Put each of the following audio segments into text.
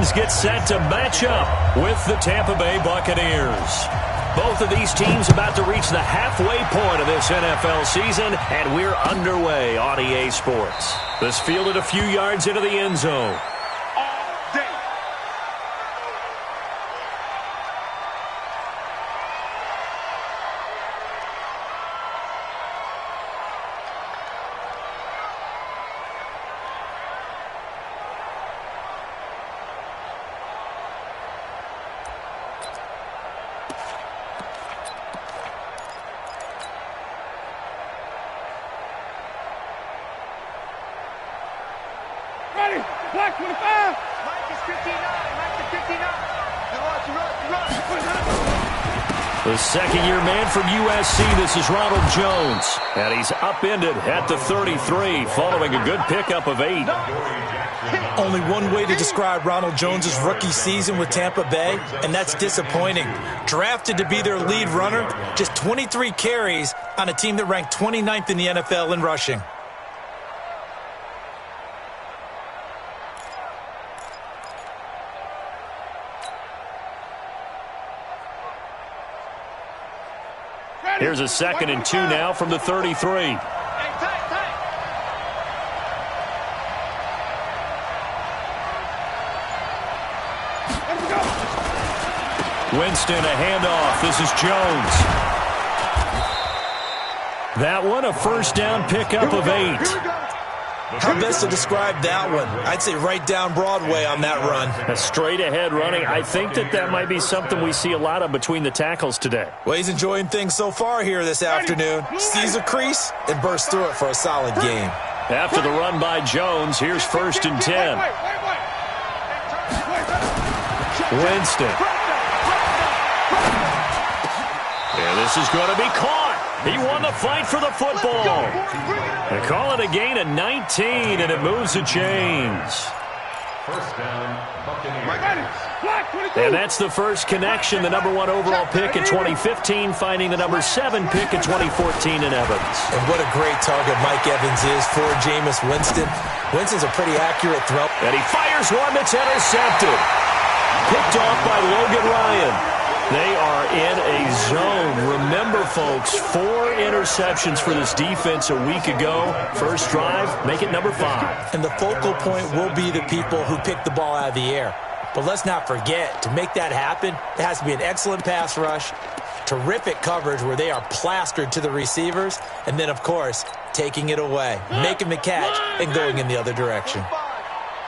fans get set to match up with the Tampa Bay Buccaneers. Both of these teams about to reach the halfway point of this NFL season, and we're underway on EA Sports. This fielded a few yards into the end zone. Black 25. Mike is 59. Mike is 59. The second-year man from USC, this is Ronald Jones. And he's upended at the 33 following a good pickup of 8. Only one way to describe Ronald Jones' rookie season with Tampa Bay, and that's disappointing. Drafted to be their lead runner, just 23 carries on a team that ranked 29th in the NFL in rushing. Here's a 2nd and 2 now from the 33. Winston, a handoff. This is Jones. That one, a first down pickup of 8. How best to describe that one? I'd say right down Broadway on that run. A straight-ahead running. I think that might be something we see a lot of between the tackles today. Well, he's enjoying things so far here this afternoon. Sees a crease and bursts through it for a solid game. After the run by Jones, here's 1st and 10. Winston. Yeah, this is going to be caught. He won the fight for the football. They call it a gain of 19, and it moves the chains. First down, Buccaneers. And that's the first connection, the number 1 overall pick in 2015, finding the number 7 pick in 2014 in Evans. And what a great target Mike Evans is for Jameis Winston. Winston's a pretty accurate throw. And he fires one that's intercepted. Picked off by Logan Ryan. They are in a zone. Remember, folks, 4 interceptions for this defense a week ago. First drive, make it number 5. And the focal point will be the people who pick the ball out of the air. But let's not forget, to make that happen, it has to be an excellent pass rush, terrific coverage where they are plastered to the receivers, and then, of course, taking it away, making the catch, and going in the other direction.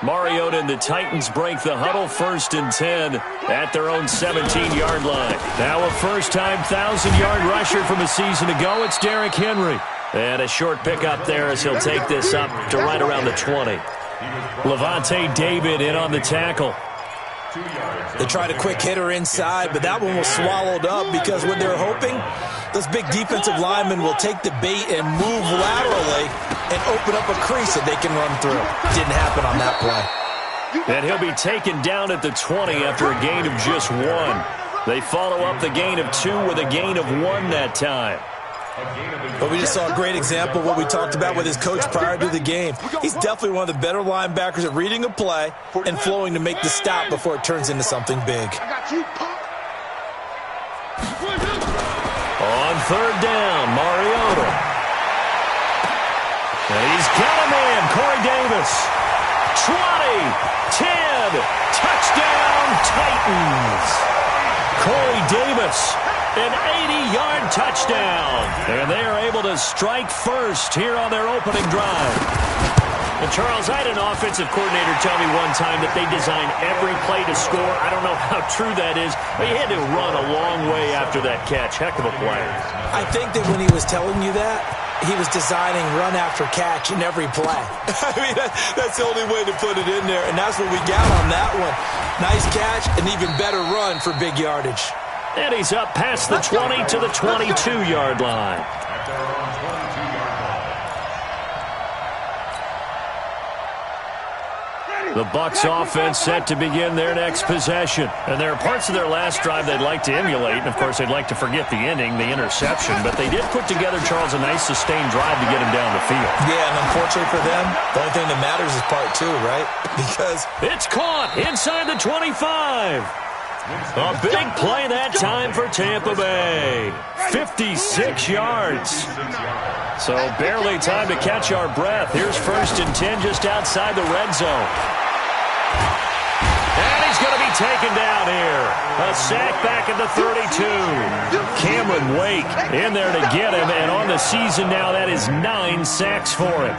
Mariota and the Titans break the huddle, 1st and 10 at their own 17-yard line. Now a first-time 1,000-yard rusher from a season ago. It's Derrick Henry. And a short pickup there as he'll take this up to right around the 20. Levante David in on the tackle. They tried a quick hitter inside, but that one was swallowed up because what they're hoping, those big defensive linemen will take the bait and move laterally and open up a crease that they can run through. Didn't happen on that play. And he'll be taken down at the 20 after a gain of just 1. They follow up the gain of 2 with a gain of 1 that time. But we just saw a great example of what we talked about with his coach prior to the game. He's definitely one of the better linebackers at reading a play and flowing to make the stop before it turns into something big. On 3rd down, Mariota. And he's got him in, Corey Davis. 20, 10, touchdown Titans. Corey Davis, an 80-yard touchdown. And they are able to strike first here on their opening drive. And Charles, I had an offensive coordinator tell me one time that they design every play to score. I don't know how true that is, but he had to run a long way after that catch. Heck of a play. I think that when he was telling you that, he was designing run after catch in every play. I mean, that's the only way to put it in there, and that's what we got on that one. Nice catch, an even better run for big yardage. And he's up past the 20 to the 22-yard line. The Bucs offense set to begin their next possession. And there are parts of their last drive they'd like to emulate. And, of course, they'd like to forget the ending, the interception. But they did put together, Charles, a nice sustained drive to get him down the field. Yeah, and unfortunately for them, the only thing that matters is part two, right? Because it's caught inside the 25. A big play that time for Tampa Bay. 56 yards. So barely time to catch our breath. Here's 1st and 10 just outside the red zone. And he's going to be taken down here. A sack back at the 32. Cameron Wake in there to get him. And on the season now, that is 9 sacks for him.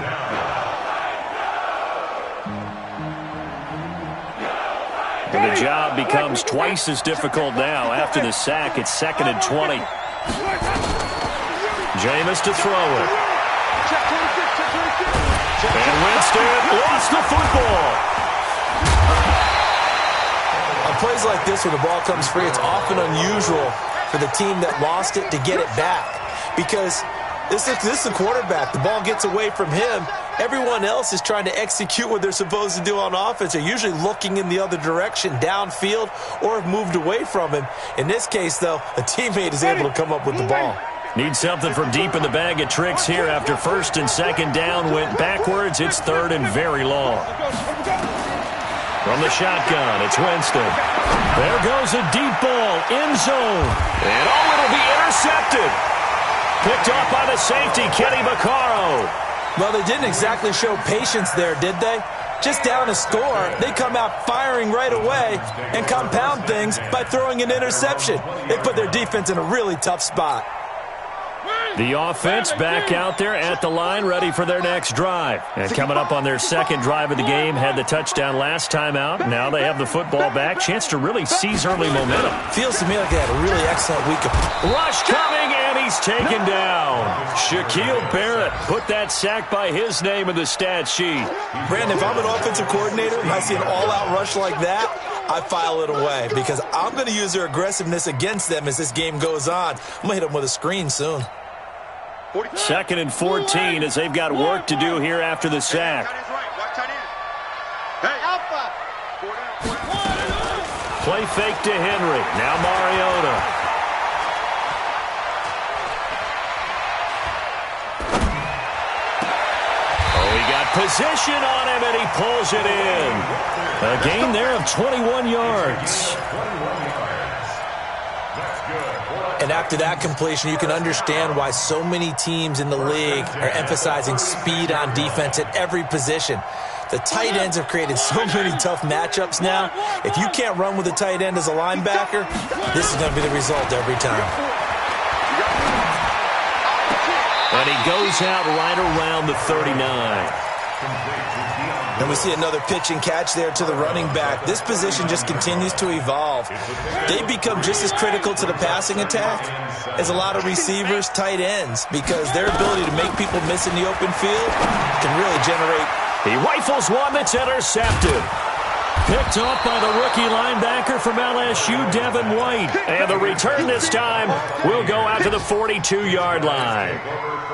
And the job becomes twice as difficult now. After the sack, it's 2nd and 20. Jameis to throw it. And Winston lost the football. On plays like this, when the ball comes free, it's often unusual for the team that lost it to get it back. Because this is the quarterback. The ball gets away from him. Everyone else is trying to execute what they're supposed to do on offense. They're usually looking in the other direction, downfield, or have moved away from him. In this case, though, a teammate is able to come up with the ball. Need something from deep in the bag of tricks here after 1st and 2nd down went backwards. It's 3rd and very long. From the shotgun, it's Winston. There goes a deep ball, end zone. And it'll be intercepted. Picked off by the safety, Kenny Vaccaro. Well, they didn't exactly show patience there, did they? Just down a score, they come out firing right away and compound things by throwing an interception. They put their defense in a really tough spot. The offense back out there at the line, ready for their next drive. And coming up on their 2nd drive of the game, had the touchdown last time out. Now they have the football back. Chance to really seize early momentum. Feels to me like they had a really excellent week of rush coming, and he's taken down. Shaquille Barrett put that sack by his name in the stat sheet. Brandon, if I'm an offensive coordinator and I see an all-out rush like that, I file it away because I'm going to use their aggressiveness against them as this game goes on. I'm going to hit them with a screen soon. 2nd and 14 as they've got work to do here after the sack. Play fake to Henry. Now Mariota. Oh, he got position on him and he pulls it in. A gain there of 21 yards. And after that completion, you can understand why so many teams in the league are emphasizing speed on defense at every position. The tight ends have created so many tough matchups now. If you can't run with a tight end as a linebacker, this is going to be the result every time. And he goes out right around the 39. And we see another pitch and catch there to the running back. This position just continues to evolve. They become just as critical to the passing attack as a lot of receivers, tight ends, because their ability to make people miss in the open field can really generate. He rifles one that's intercepted. Picked off by the rookie linebacker from LSU, Devin White. And the return this time will go out to the 42-yard line.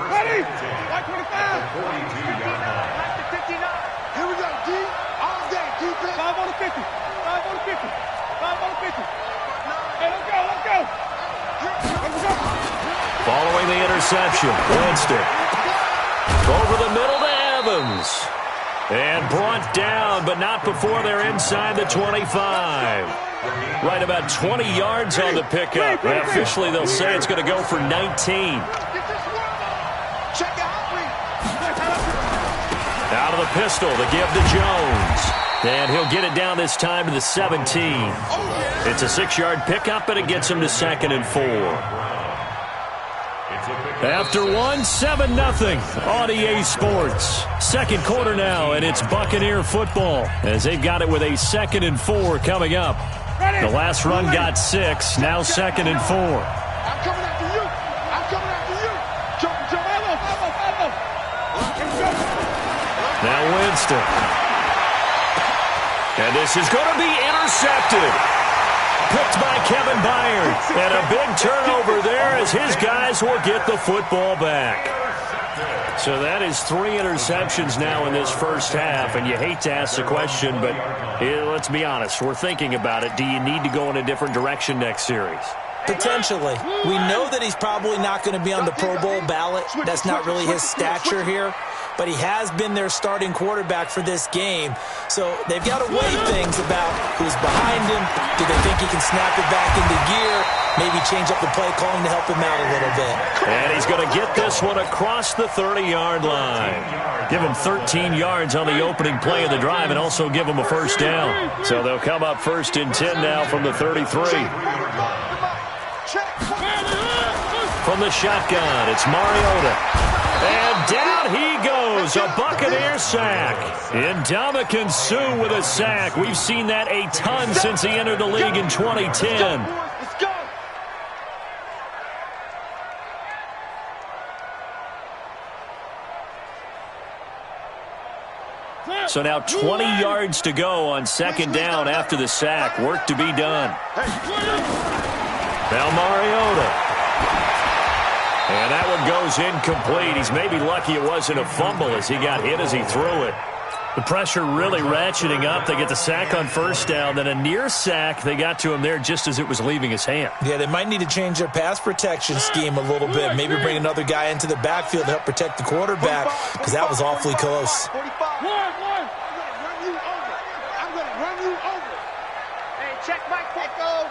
Ready? 125. 42-yard line. 59. Here we go, D. All day, defense. 5 on the 50. 5 on the 50. 5 on the 50. Hey, let's go, let's go. Let's go. Following the interception, Winston. Over the middle to Evans. And brought down, but not before they're inside the 25. Right about 20 yards on the pickup. And officially, they'll say it's going to go for 19. Out of the pistol to give to Jones. And he'll get it down this time to the 17. It's a 6-yard pickup, and it gets him to 2nd and 4. After one, 7-0 on EA Sports. Second quarter now, and it's Buccaneer football as they've got it with a 2nd and 4 coming up. The last run got 6, now 2nd and 4. I'm coming after you. I'm coming after you. Jump, follow. Now Winston. And this is going to be intercepted. Picked by Kevin Byard. And a big turnover there as his guys will get the football back. So that is 3 interceptions now in this first half, and you hate to ask the question, but let's be honest. We're thinking about it. Do you need to go in a different direction next series? Potentially. We know that he's probably not going to be on the Pro Bowl ballot. That's not really his stature here. But he has been their starting quarterback for this game. So they've got to weigh things about who's behind him. Do they think he can snap it back into gear? Maybe change up the play calling to help him out a little bit. And he's going to get this one across the 30-yard line. Give him 13 yards on the opening play of the drive and also give him a first down. So they'll come up 1st and 10 now from the 33. From the shotgun, it's Mariota. And down he goes, a Buccaneer sack. Ndamukong Suh with a sack. We've seen that a ton since he entered the league in 2010. So now 20 yards to go on 2nd down after the sack. Work to be done. Now Mariota. And that one goes incomplete. He's maybe lucky it wasn't a fumble as he got hit as he threw it. The pressure really ratcheting up. They get the sack on 1st down. Then a near sack. They got to him there just as it was leaving his hand. Yeah, they might need to change their pass protection scheme a little bit. Maybe bring another guy into the backfield to help protect the quarterback because that was awfully close. I'm going to run you over. Hey, check Mike Pecco.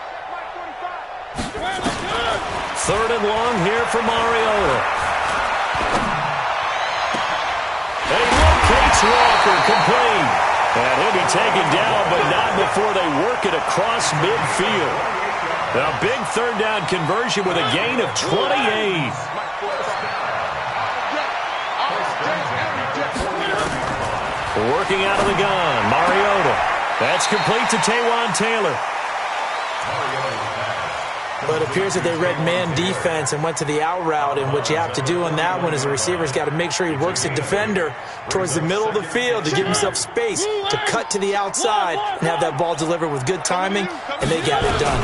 3rd and long here for Mariota. And he locates Walker, complete. And he'll be taken down, but not before they work it across midfield. A big 3rd down conversion with a gain of 28. Working out of the gun, Mariota. That's complete to Taywan Taylor. But it appears that they read man defense and went to the out route, and what you have to do on that one is the receiver's got to make sure he works the defender towards the middle of the field to give himself space to cut to the outside and have that ball delivered with good timing, and they got it done.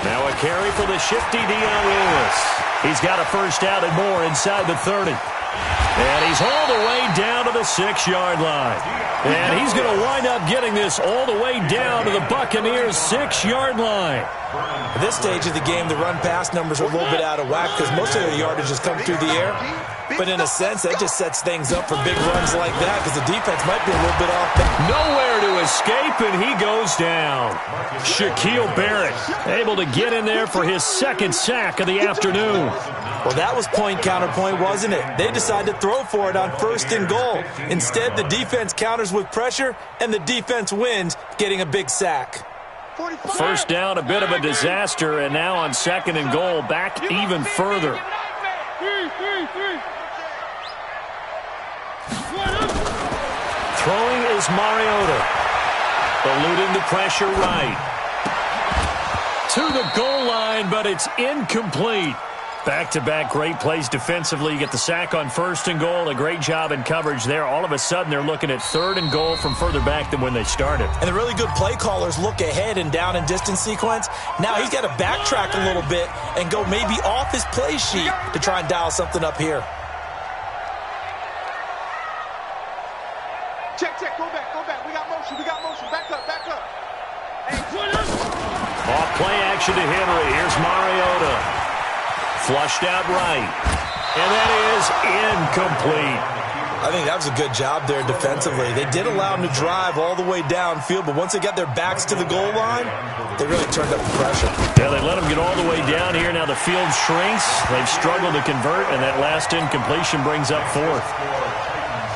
Now a carry for the shifty Dion Lewis. He's got a first down and more inside the 30. And he's all the way down to the 6-yard line. And he's going to wind up getting this all the way down to the Buccaneers' 6-yard line. At this stage of the game, the run-pass numbers are a little bit out of whack because most of their yardage has come through the air. But in a sense, that just sets things up for big runs like that because the defense might be a little bit off. Nowhere to escape, and he goes down. Shaquille Barrett able to get in there for his 2nd sack of the afternoon. Well, that was point-counterpoint, wasn't it? They decided to throw for it on 1st and goal. Instead, the defense counters with pressure, and the defense wins, getting a big sack. 1st down, a bit of a disaster, and now on 2nd and goal, back even further. Throwing is Mariota. Eluding the pressure right. To the goal line, but it's incomplete. Back-to-back great plays defensively. You get the sack on 1st and goal. A great job in coverage there. All of a sudden, they're looking at 3rd and goal from further back than when they started. And the really good play callers look ahead and down and distance sequence. Now he's got to backtrack a little bit and go maybe off his play sheet to try and dial something up here. Check, go back. We got motion. Back up. Hey, off play action to Henry. Here's Mariota. Flushed out right. And that is incomplete. I think that was a good job there defensively. They did allow him to drive all the way downfield, but once they got their backs to the goal line, they really turned up the pressure. Yeah, they let him get all the way down here. Now the field shrinks. They've struggled to convert, and that last incompletion brings up 4th.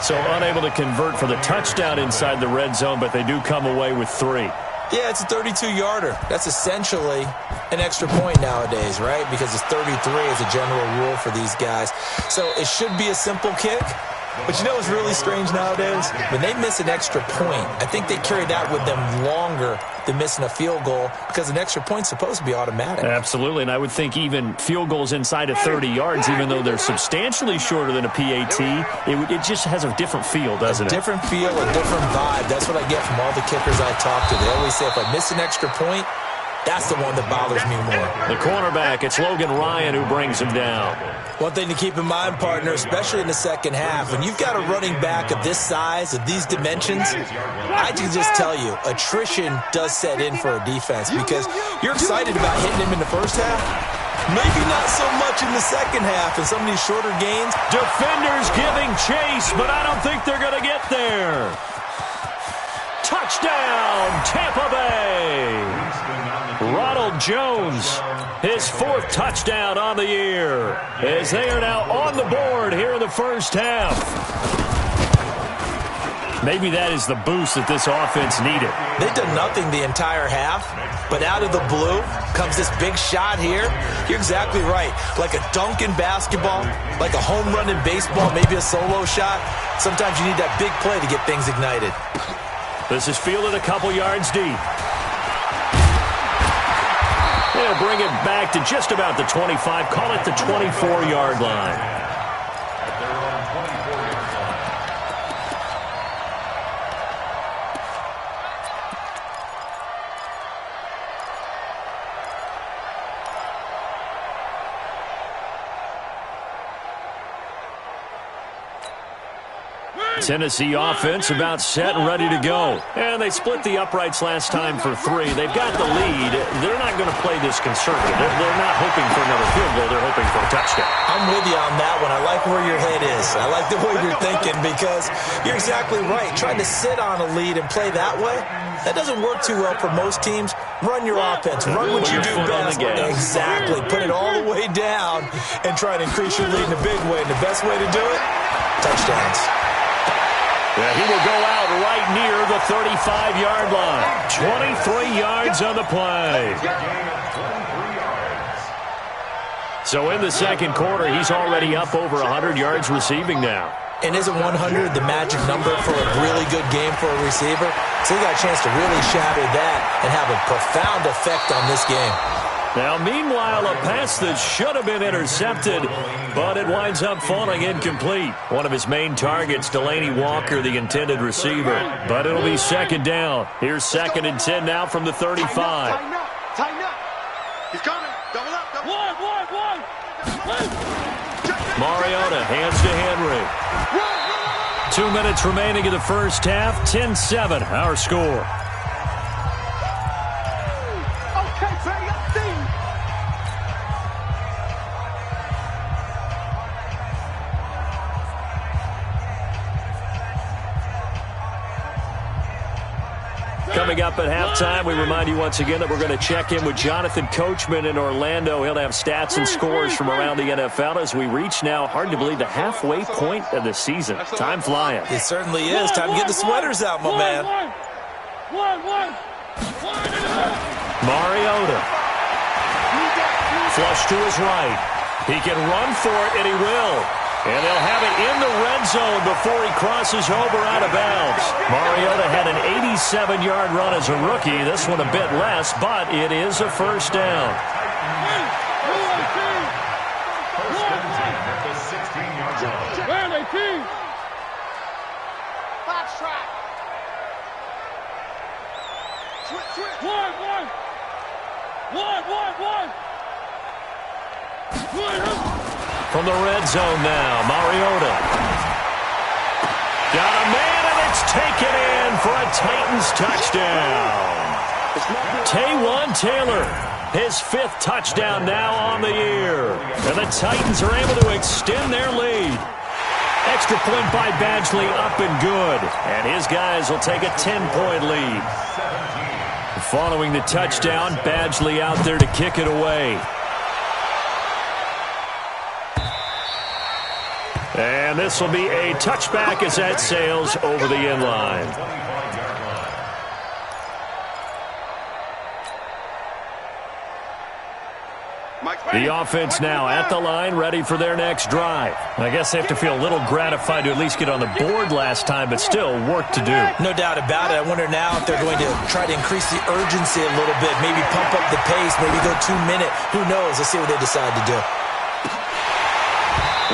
So unable to convert for the touchdown inside the red zone, but they do come away with 3. Yeah, it's a 32-yarder. That's essentially an extra point nowadays, right? Because it's 33 as a general rule for these guys. So it should be a simple kick. But you know what's really strange nowadays? When they miss an extra point, I think they carry that with them longer than missing a field goal because an extra point's supposed to be automatic. Absolutely, and I would think even field goals inside of 30 yards, even though they're substantially shorter than a PAT, it just has a different feel, doesn't it? A different feel, a different vibe. That's what I get from all the kickers I talk to. They always say, if I miss an extra point, That's the one that bothers me more. The cornerback, it's Logan Ryan who brings him down. One thing to keep in mind, partner, especially in the second half, when you've got a running back of this size, of these dimensions, I can just tell you, attrition does set in for a defense because you're excited about hitting him in the first half. Maybe not so much in the second half and some of these shorter gains. Defenders giving chase, but I don't think they're going to get there. Touchdown, Tampa Bay. Ronald Jones, his 4th touchdown on the year, as they are now on the board here in the first half. Maybe that is the boost that this offense needed. They've done nothing the entire half, but out of the blue comes this big shot here. You're exactly right. Like a dunk in basketball, like a home run in baseball, maybe a solo shot. Sometimes you need that big play to get things ignited. This is fielded a couple yards deep. They'll bring it back to just about the 25. Call it the 24-yard line. Tennessee offense about set and ready to go. And they split the uprights last time for 3. They've got the lead. They're not going to play this conservative. They're not hoping for another field goal. They're hoping for a touchdown. I'm with you on that one. I like where your head is. I like the way you're thinking because you're exactly right. Trying to sit on a lead and play that way, that doesn't work too well for most teams. Run your offense. Run what you do best. Exactly. Put it all the way down and try to increase your lead in a big way. And the best way to do it, touchdowns. Yeah, he will go out right near the 35-yard line. 23 yards on the play. So in the second quarter, he's already up over 100 yards receiving now. And isn't 100 the magic number for a really good game for a receiver? So he got a chance to really shatter that and have a profound effect on this game. Now, meanwhile, a pass that should have been intercepted, but it winds up falling incomplete. One of his main targets, Delaney Walker, the intended receiver. But it'll be second down. Here's 2nd and 10 now from the 35. Tighten up. Tighten up. He's coming. Double up. One. Mariota hands to Henry. 2 minutes remaining in the first half. 10-7, our score. Coming up at halftime, we remind you once again that we're going to check in with Jonathan Coachman in Orlando. He'll have stats and scores from around the NFL as we reach now, hard to believe, the halfway point of the season. Time flying. It certainly is. Time to get the sweaters out, my man. Mariota. Flush to his right. He can run for it, and he will. And they'll have it in the red zone before he crosses over out of bounds. Mariota had an 87-yard run as a rookie. This one a bit less, but it is a first down. From the red zone now, Mariota. Got a man, and it's taken in for a Titans touchdown. Taywan Taylor, his 5th touchdown now on the year. And the Titans are able to extend their lead. Extra point by Badgley up and good. And his guys will take a 10-point lead. Following the touchdown, Badgley out there to kick it away. And this will be a touchback as that sails over the end line. The offense now at the line, ready for their next drive. I guess they have to feel a little gratified to at least get on the board last time, but still work to do. No doubt about it. I wonder now if they're going to try to increase the urgency a little bit, maybe pump up the pace, maybe go 2 minute. Who knows? Let's see what they decide to do.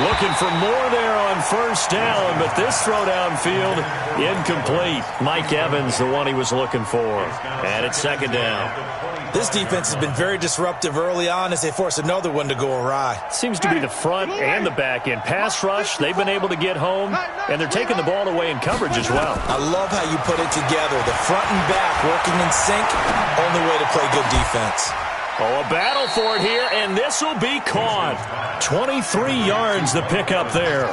Looking for more there on first down, but this throw downfield incomplete. Mike Evans, the one he was looking for. And it's second down. This defense has been very disruptive early on as they force another one to go awry. Seems to be the front and the back end. Pass rush, they've been able to get home, and they're taking the ball away in coverage as well. I love how you put it together. The front and back working in sync, only way to play good defense. Oh, a battle for it here, and this will be caught. 23 yards the pickup there.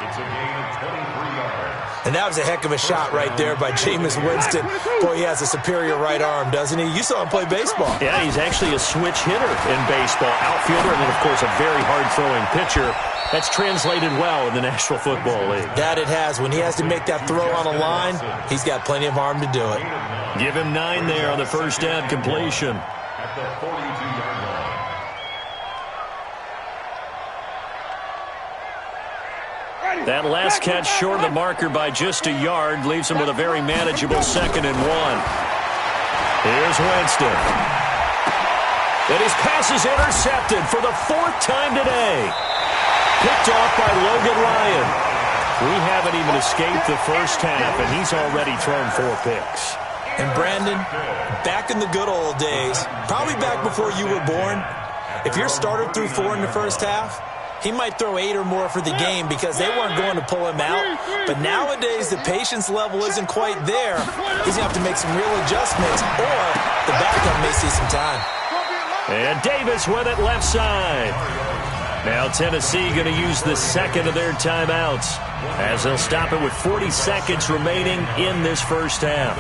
It's a gain of 23 yards. And that was a heck of a shot right there by Jameis Winston. Boy, he has a superior right arm, doesn't he? You saw him play baseball. Yeah, he's actually a switch hitter in baseball. Outfielder, and then, of course, a very hard-throwing pitcher. That's translated well in the National Football League. That it has. When he has to make that throw on a line, he's got plenty of arm to do it. Give him 9 there on the first down completion. At the 42-yard line. That last catch short of the marker by just a yard leaves him with a very manageable 2nd and 1. Here's Winston. And his pass is intercepted for the 4th time today. Picked off by Logan Ryan. We haven't even escaped the first half, and he's already thrown 4 picks. And Brandon, back in the good old days, probably back before you were born, if your starter threw 4 in the first half, he might throw 8 or more for the game because they weren't going to pull him out. But nowadays, the patience level isn't quite there. He's going to have to make some real adjustments, or the backup may see some time. And Davis with it left side. Now Tennessee going to use the second of their timeouts as they'll stop it with 40 seconds remaining in this first half.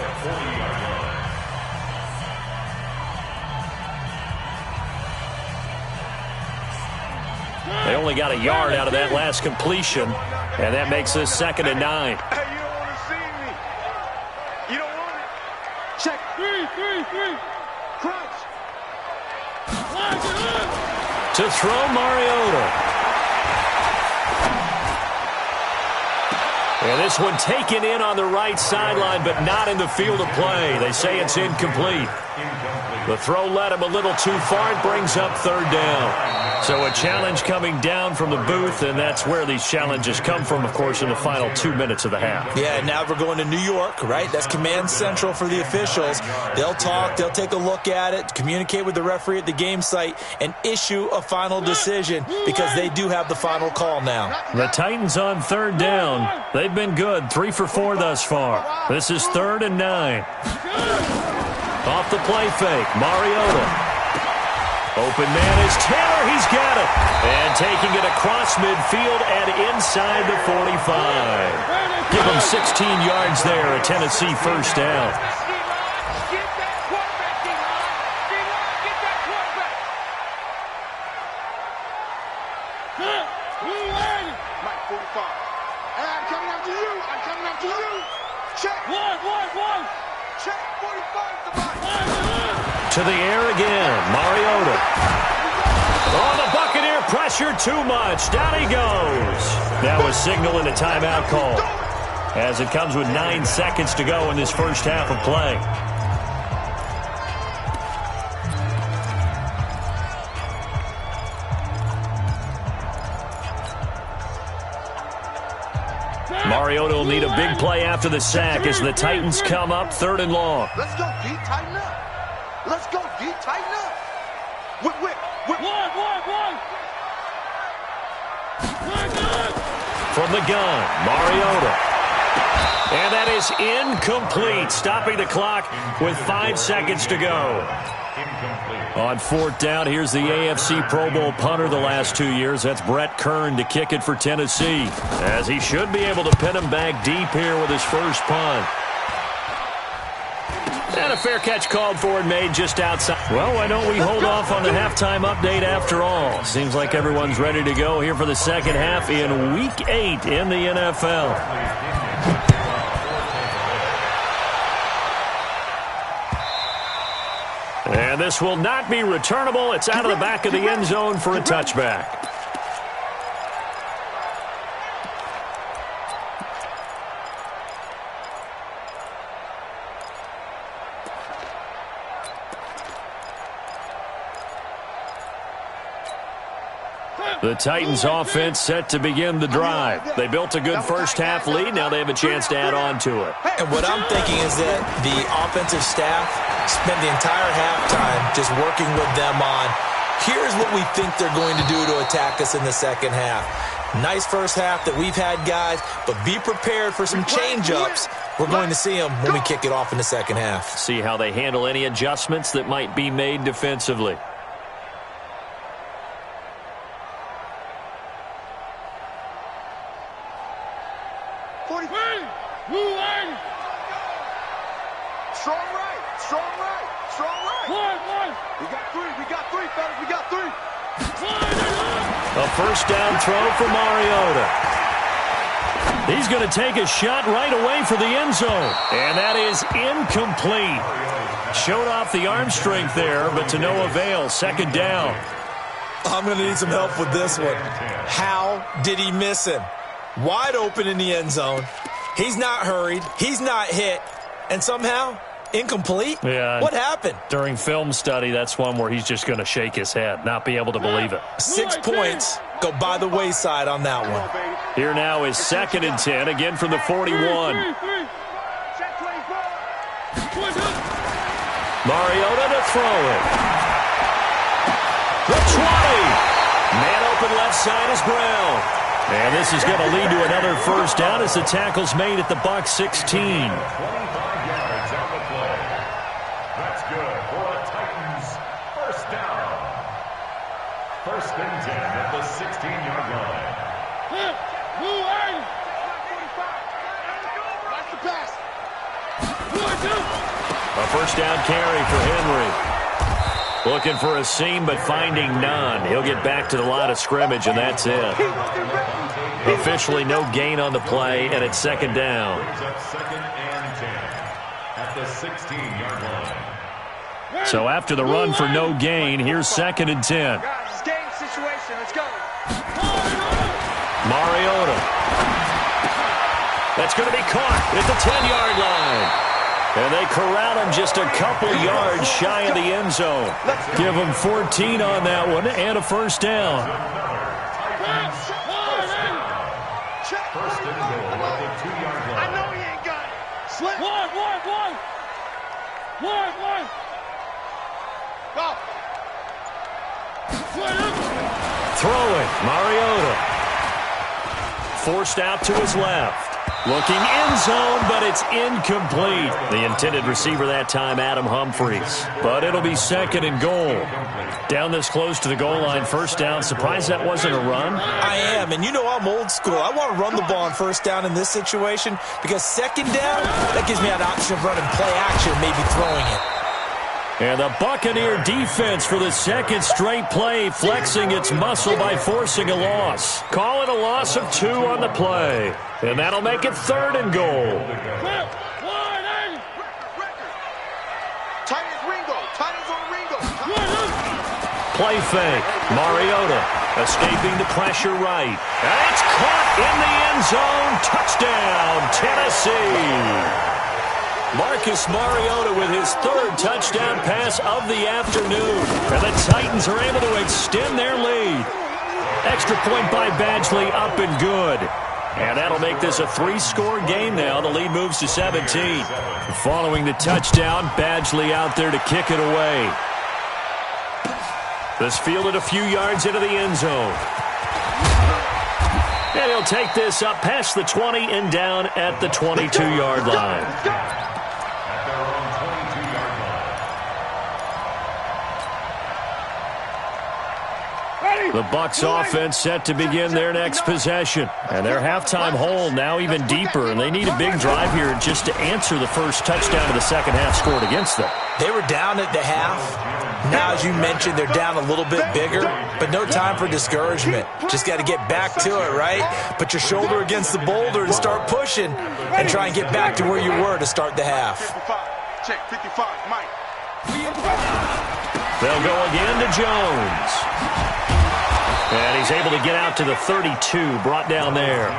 They only got a yard out of that last completion, and that makes this 2nd and 9. Hey, you don't want to see me. You don't want it. Check. 3. Crouch. To throw Mariota. And this one taken in on the right sideline, but not in the field of play. They say it's incomplete. The throw led him a little too far. It brings up 3rd down. So a challenge coming down from the booth, and that's where these challenges come from, of course, in the final 2 minutes of the half. Yeah, now we're going to New York, right? That's command central for the officials. They'll talk, they'll take a look at it, communicate with the referee at the game site, and issue a final decision because they do have the final call now. The Titans on 3rd down. They've been good, 3 for 4 thus far. This is 3rd and 9. Off the play fake, Mariota. Open man is Taylor. He's got it. And taking it across midfield and inside the 45. Give him 16 yards there, a Tennessee first down. Get that quarterback, D-line. D-line, get that quarterback. Mike, 45. Hey, I'm coming after you. I'm coming after you. Check. One. Check. 45 to Mike. To the air again, Mariota. Oh, the Buccaneer pressure too much. Down he goes. That was signaling a timeout call as it comes with 9 seconds to go in this first half of play. Mariota will need a big play after the sack as the Titans come up 3rd and long. Let's go, D. Tighten up. Let's go, D. Tighten up. Whip. One. From the gun, Mariota. And that is incomplete, stopping the clock with 5 seconds to go. On 4th down, here's the AFC Pro Bowl punter the last 2 years. That's Brett Kern to kick it for Tennessee, as he should be able to pin him back deep here with his first punt. And a fair catch called for and made just outside. Well, why don't we hold off on the halftime update after all? Seems like everyone's ready to go here for the second half in Week 8 in the NFL. And this will not be returnable. It's out of the back of the end zone for a touchback. The Titans offense set to begin the drive. They built a good first-half lead. Now they have a chance to add on to it. And what I'm thinking is that the offensive staff spent the entire halftime just working with them on, here's what we think they're going to do to attack us in the second half. Nice first half that we've had, guys, but be prepared for some change-ups. We're going to see them when we kick it off in the second half. See how they handle any adjustments that might be made defensively. Strong right, strong right, strong right. We got three, fellas, we got three. A first down throw for Mariota. He's going to take a shot right away for the end zone. And that is incomplete. Showed off the arm strength there, but to no avail. Second down. I'm going to need some help with this one. How did he miss him? Wide open in the end zone. He's not hurried. He's not hit. And somehow, incomplete? Yeah. What happened? During film study, that's one where he's just going to shake his head, not be able to believe it. 6 points go by the wayside on that one. Here now is 2nd and 10, again from the 41. Mariota to throw it. The 20. Man open left side is Brown. And this is going to lead to another first down as the tackle's made at the Bucs 16. 25 yards on the play. That's good for a Titans first down. 1st and 10 at the 16-yard line. A first down carry for Henry. Looking for a seam, but finding none. He'll get back to the line of scrimmage, and that's it. Officially no gain on the play, and it's 2nd down. Brings up 2nd and 10 at the 16-yard line. So after the run for no gain, here's 2nd and 10. Guys, it's game situation. Let's go. Mariota. That's going to be caught at the 10-yard line. And they corral him just a couple yards shy of the end zone. Give him 14 on that one and a first down. First and goal at the 2-yard line. I know he ain't got it. Slip. One. Go. Throwing, Mariota. Forced out to his left. Looking end zone, but it's incomplete. The intended receiver that time, Adam Humphries. But it'll be 2nd and goal. Down this close to the goal line, first down. Surprised that wasn't a run? I am, and you know I'm old school. I want to run the ball on first down in this situation because 2nd down, that gives me an option of running play action, maybe throwing it. And the Buccaneer defense for the 2nd straight play, flexing its muscle by forcing a loss. Call it a loss of 2 on the play. And that'll make it 3rd and goal. Titans on Ringo. Play fake. Mariota escaping the pressure right. And it's caught in the end zone. Touchdown, Tennessee. Marcus Mariota with his 3rd touchdown pass of the afternoon. And the Titans are able to extend their lead. Extra point by Badgley, up and good. And that'll make this a 3-score game now. The lead moves to 17. Following the touchdown, Badgley out there to kick it away. This fielded a few yards into the end zone. And he'll take this up past the 20 and down at the 22-yard line. The Bucs offense set to begin their next possession. And their halftime hole now even deeper, and they need a big drive here just to answer the first touchdown of the second half scored against them. They were down at the half. Now, as you mentioned, they're down a little bit bigger, but no time for discouragement. Just got to get back to it, right? Put your shoulder against the boulder and start pushing and try and get back to where you were to start the half. Check 55, Mike. They'll go again to Jones. And he's able to get out to the 32, brought down there.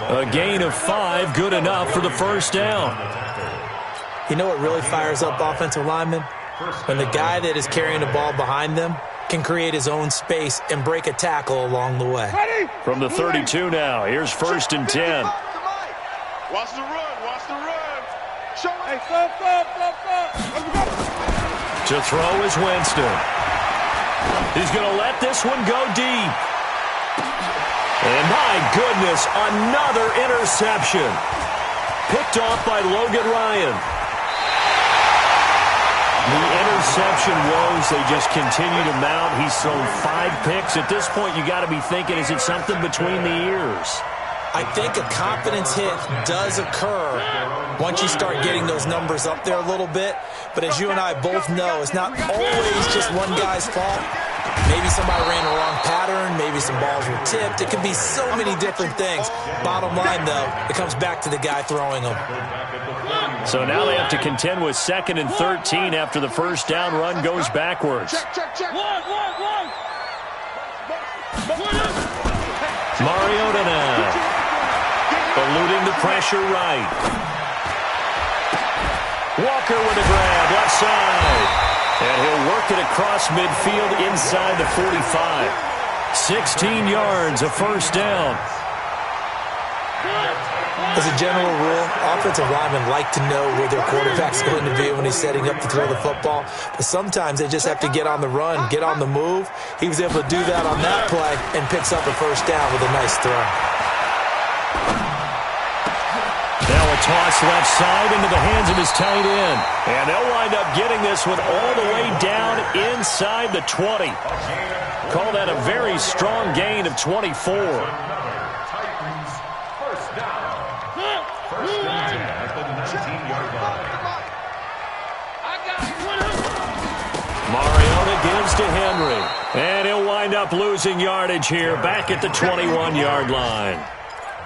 A gain of 5, good enough for the first down. You know what really fires up offensive linemen? When the guy that is carrying the ball behind them can create his own space and break a tackle along the way. From the 32 now, here's 1st and 10. Watch the run, watch the run. Hey, To throw is Winston. He's going to let this one go deep. And my goodness, another interception. Picked off by Logan Ryan. The interception woes, they just continue to mount. He's thrown 5 picks. At this point, you got to be thinking, is it something between the ears? I think a confidence hit does occur once you start getting those numbers up there a little bit. But as you and I both know, it's not always just one guy's fault. Maybe somebody ran the wrong pattern. Maybe some balls were tipped. It could be so many different things. Bottom line, though, it comes back to the guy throwing them. So now they have to contend with 2nd and 13 after the first down run goes backwards. Mariota now. Eluding the pressure right. Walker with a grab, left side. And he'll work it across midfield inside the 45. 16 yards, a first down. As a general rule, offensive linemen like to know where their quarterback's going to be when he's setting up to throw the football. But sometimes they just have to get on the run, get on the move. He was able to do that on that play and picks up a first down with a nice throw. Now a toss left side into the hands of his tight end. And they'll wind up getting this one all the way down inside the 20. Call that a very strong gain of 24. Mariota gives to Henry. And he'll wind up losing yardage here back at the 21-yard line.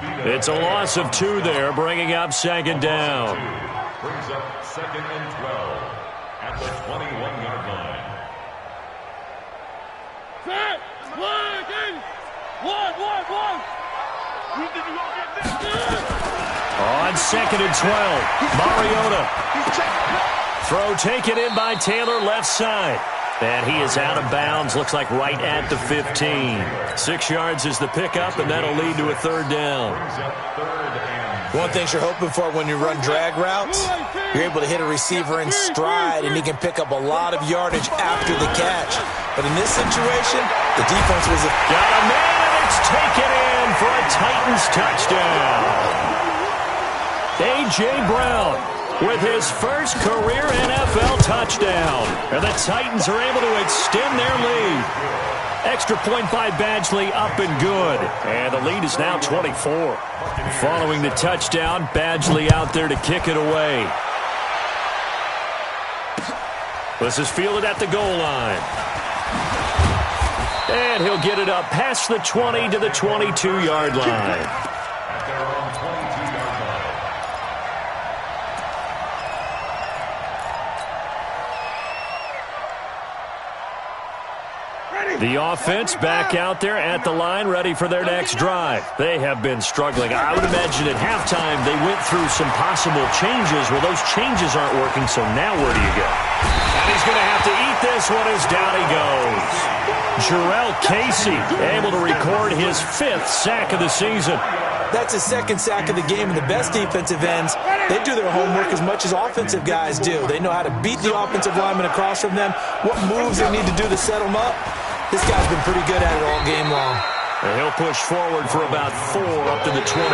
It's a loss of 2 there, bringing up 2nd down. Brings up 2nd and 12 at the 21-yard line. On 2nd and 12, Mariota. Throw taken in by Taylor, left side. And he is out of bounds, looks like right at the 15. 6 yards is the pickup, and that'll lead to a 3rd down. One thing you're hoping for when you run drag routes, you're able to hit a receiver in stride, and he can pick up a lot of yardage after the catch. But in this situation, the defense was... Got a man, and it's taken in for a Titans touchdown. A.J. Brown with his first career NFL touchdown. And the Titans are able to extend their lead. Extra point by Badgley, up and good. And the lead is now 24. Following the touchdown, Badgley out there to kick it away. This is fielded at the goal line. And he'll get it up past the 20 to the 22-yard line. The offense back out there at the line, ready for their next drive. They have been struggling. I would imagine at halftime they went through some possible changes. Well, those changes aren't working, so now where do you go? And he's going to have to eat this one as down he goes. Jarrell Casey able to record his 5th sack of the season. That's his 2nd sack of the game, and the best defensive ends, they do their homework as much as offensive guys do. They know how to beat the offensive lineman across from them, what moves they need to do to set them up. This guy's been pretty good at it all game long. And he'll push forward for about 4 up to the 23.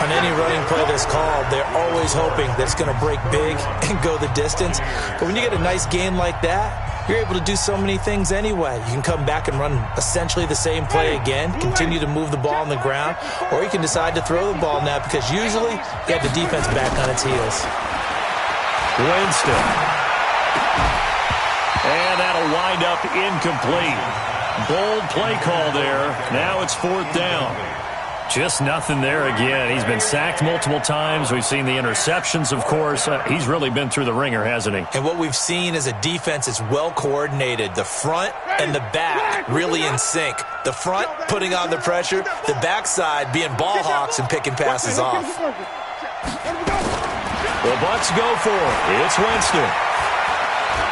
On any running play that's called, they're always hoping that it's going to break big and go the distance. But when you get a nice gain like that, you're able to do so many things anyway. You can come back and run essentially the same play again, continue to move the ball on the ground, or you can decide to throw the ball now because usually you have the defense back on its heels. Winston. And that'll wind up incomplete. Bold play call there. Now it's 4th down. Just nothing there again. He's been sacked multiple times. We've seen the interceptions, of course. He's really been through the ringer, hasn't he? And what we've seen is a defense that's well coordinated. The front and the back really in sync. The front putting on the pressure. The backside being ball hawks and picking passes off. The Bucs go for it. It's Winston.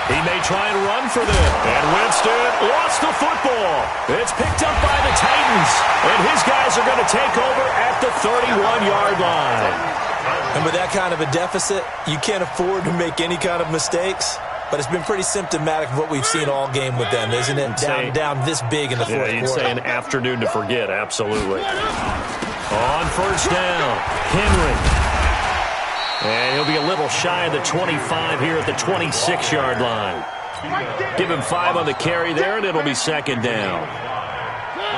He may try and run for them. And Winston lost the football. It's picked up by the Titans. And his guys are going to take over at the 31-yard line. And with that kind of a deficit, you can't afford to make any kind of mistakes. But it's been pretty symptomatic of what we've seen all game with them, isn't it? Down this big in the fourth quarter. You'd say an afternoon to forget, absolutely. On first down, Henry. And he'll be a little shy of the 25 here at the 26-yard line. Give him 5 on the carry there, and it'll be second down.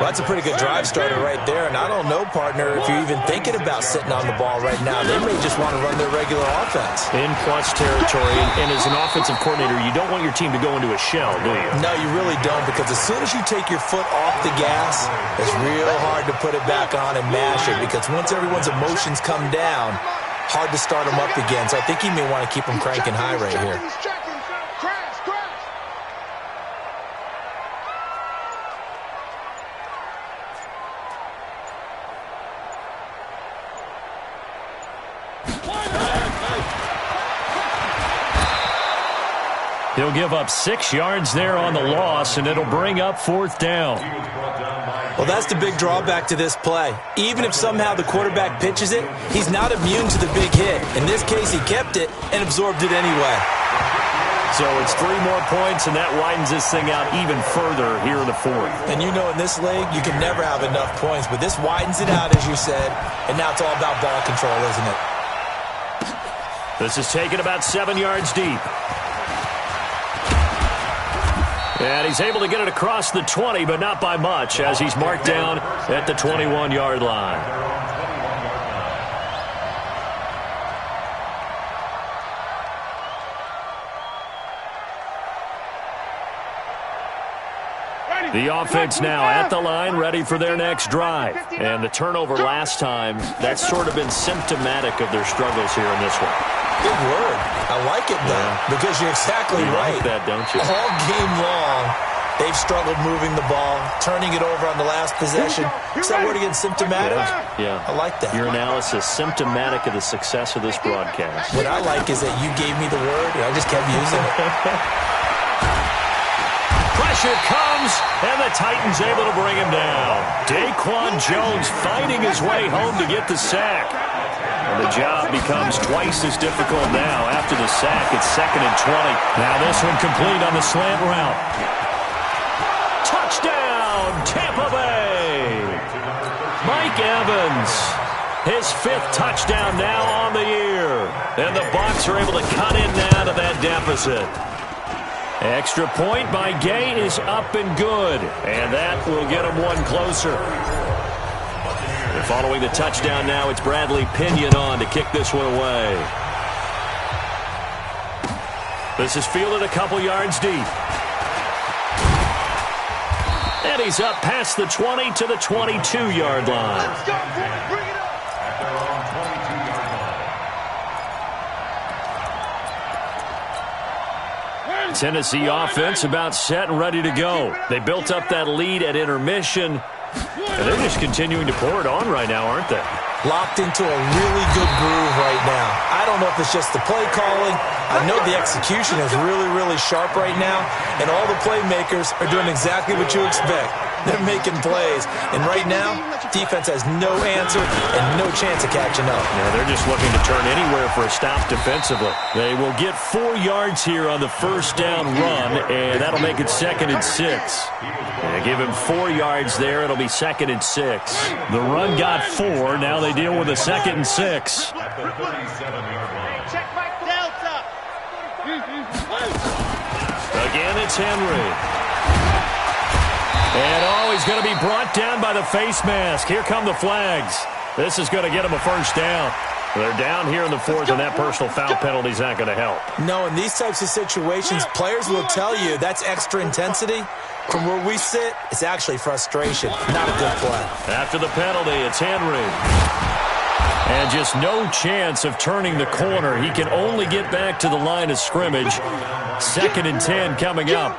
Well, that's a pretty good drive starter right there. And I don't know, partner, if you're even thinking about sitting on the ball right now. They may just want to run their regular offense. In plus territory. And as an offensive coordinator, you don't want your team to go into a shell, do you? No, you really don't. Because as soon as you take your foot off the gas, it's real hard to put it back on and mash it. Because once everyone's emotions come down, hard to start them up again. So I think he may want to keep them cranking high right here. He'll give up 6 yards there on the loss, and it'll bring up fourth down. Well, that's the big drawback to this play. Even if somehow the quarterback pitches it, he's not immune to the big hit. In this case, he kept it and absorbed it anyway. So it's 3 more points, and that widens this thing out even further here in the fourth. And you know in this league, you can never have enough points, but this widens it out, as you said, and now it's all about ball control, isn't it? This is taken about 7 yards deep. And he's able to get it across the 20, but not by much, as he's marked down at the 21-yard line. The offense now at the line, ready for their next drive. And the turnover last time, that's sort of been symptomatic of their struggles here in this one. Good word. I like it, though, because you're exactly right. You like that, don't you? All game long, they've struggled moving the ball, turning it over on the last possession. Is that word again, symptomatic? Yeah. I like that. Your analysis, symptomatic of the success of this broadcast. What I like is that you gave me the word, and I just kept using it. Pressure comes, and the Titans able to bring him down. Daquan Jones fighting his way home to get the sack. And the job becomes twice as difficult now. After the sack, it's 2nd and 20. Now this one complete on the slant route. Touchdown, Tampa Bay. Mike Evans, his 5th touchdown now on the year. And the Bucs are able to cut in now to that deficit. Extra point by Gay is up and good. And that will get him one closer. And following the touchdown now, it's Bradley Pinion on to kick this one away. This is fielded a couple yards deep. And he's up past the 20 to the 22-yard line. Let's go, boys. Bring it up. At their own 22-yard line. Tennessee offense about set and ready to go. They built up that lead at intermission, and they're just continuing to pour it on right now, aren't they? Locked into a really good groove right now. I don't know if it's just the play calling. I know the execution is really, really sharp right now, and all the playmakers are doing exactly what you expect. They're making plays, and right now, defense has no answer and no chance of catching up. Yeah, they're just looking to turn anywhere for a stop defensively. They will get 4 yards here on the first down run, and that'll make it 2nd and 6. Yeah, give him 4 yards there. It'll be 2nd and 6. The run got 4. Now they deal with a 2nd and 6. At the 37-yard line. Check my delta. Again, it's Henry. And, he's going to be brought down by the face mask. Here come the flags. This is going to get him a first down. They're down here in the 4th, and that personal foul penalty is not going to help. No, in these types of situations, players will tell you that's extra intensity. From where we sit, it's actually frustration, not a good play. After the penalty, it's Henry. And just no chance of turning the corner. He can only get back to the line of scrimmage. 2nd and 10 coming up.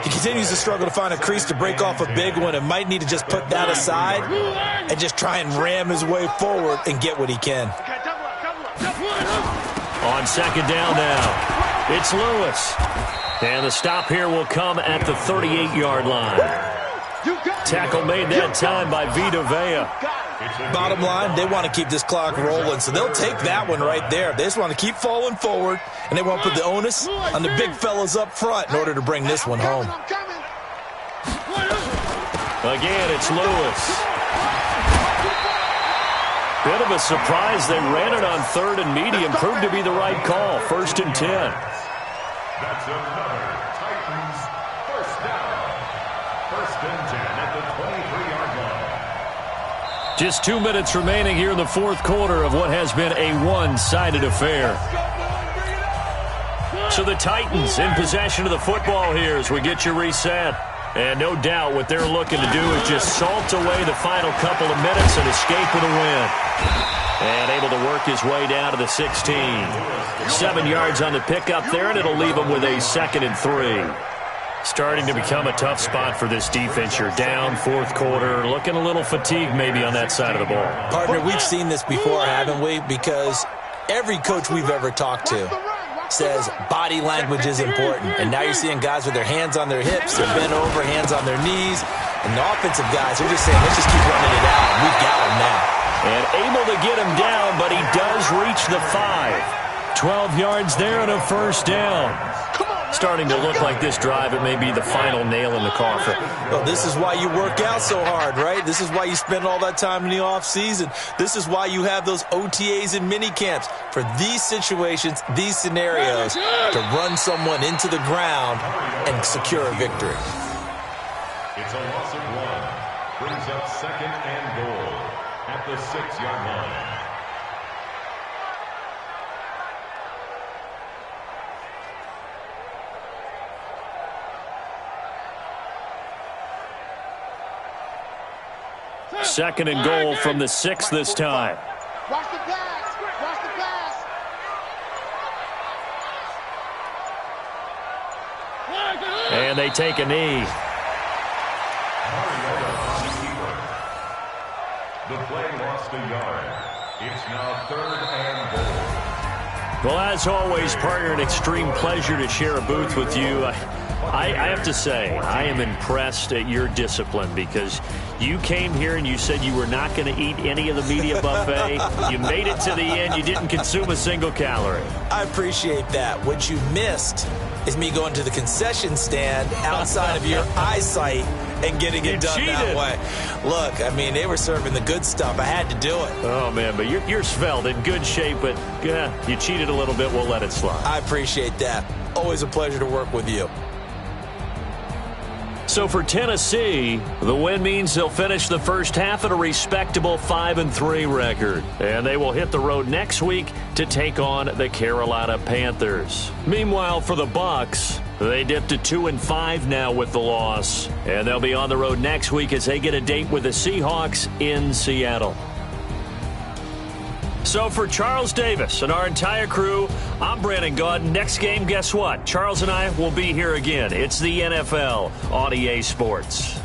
He continues to struggle to find a crease to break off a big one and might need to just put that aside and just try and ram his way forward and get what he can. On 2nd down now. It's Lewis. And the stop here will come at the 38-yard line. Tackle made that time by Vita Vea. Bottom line, they want to keep this clock rolling, so they'll take that one right there. They just want to keep falling forward, and they want to put the onus on the big fellas up front in order to bring this one home. Again, it's Lewis. Bit of a surprise. They ran it on 3rd and medium. Proved to be the right call. 1st and 10. That's another Titans first down. 1st and 10 at the 23-yard line. Just 2 minutes remaining here in the 4th quarter of what has been a one-sided affair. So the Titans in possession of the football here as we get you reset. And no doubt what they're looking to do is just salt away the final couple of minutes and escape with a win. And able to work his way down to the 16. 7 yards on the pickup there, and it'll leave him with a 2nd and 3. Starting to become a tough spot for this defense. You're down 4th quarter, looking a little fatigued maybe on that side of the ball. Partner, we've seen this before, haven't we? Because every coach we've ever talked to says body language is important. And now you're seeing guys with their hands on their hips, they're bent over, hands on their knees. And the offensive guys are just saying, let's just keep running it out. We've got him now. And able to get him down, but he does reach the 5. 12 yards there and a first down. Starting to look like this drive, it may be the final nail in the coffin. Well, this is why you work out so hard, right? This is why you spend all that time in the offseason. This is why you have those OTAs and mini camps for these situations, these scenarios, to run someone into the ground and secure a victory. It's a loss of 1. Brings up 2nd and goal at the 6-yard line. Second and goal from the 6 this time. Watch the pass. Watch the pass. And they take a knee. The play lost a yard. It's now 3rd and goal. Well, as always, partner, an extreme pleasure to share a booth with you. I have to say, I am impressed at your discipline because you came here and you said you were not going to eat any of the media buffet. You made it to the end. You didn't consume a single calorie. I appreciate that. What you missed is me going to the concession stand outside of your eyesight and getting it done that way. Look, I mean, they were serving the good stuff. I had to do it. Oh, man, but you're svelte, in good shape, but you cheated a little bit. We'll let it slide. I appreciate that. Always a pleasure to work with you. So for Tennessee, the win means they'll finish the first half at a respectable 5-3 record. And they will hit the road next week to take on the Carolina Panthers. Meanwhile, for the Bucs, they dipped to 2-5 now with the loss. And they'll be on the road next week as they get a date with the Seahawks in Seattle. So for Charles Davis and our entire crew, I'm Brandon Gaudin. Next game, guess what? Charles and I will be here again. It's the NFL on EA Sports.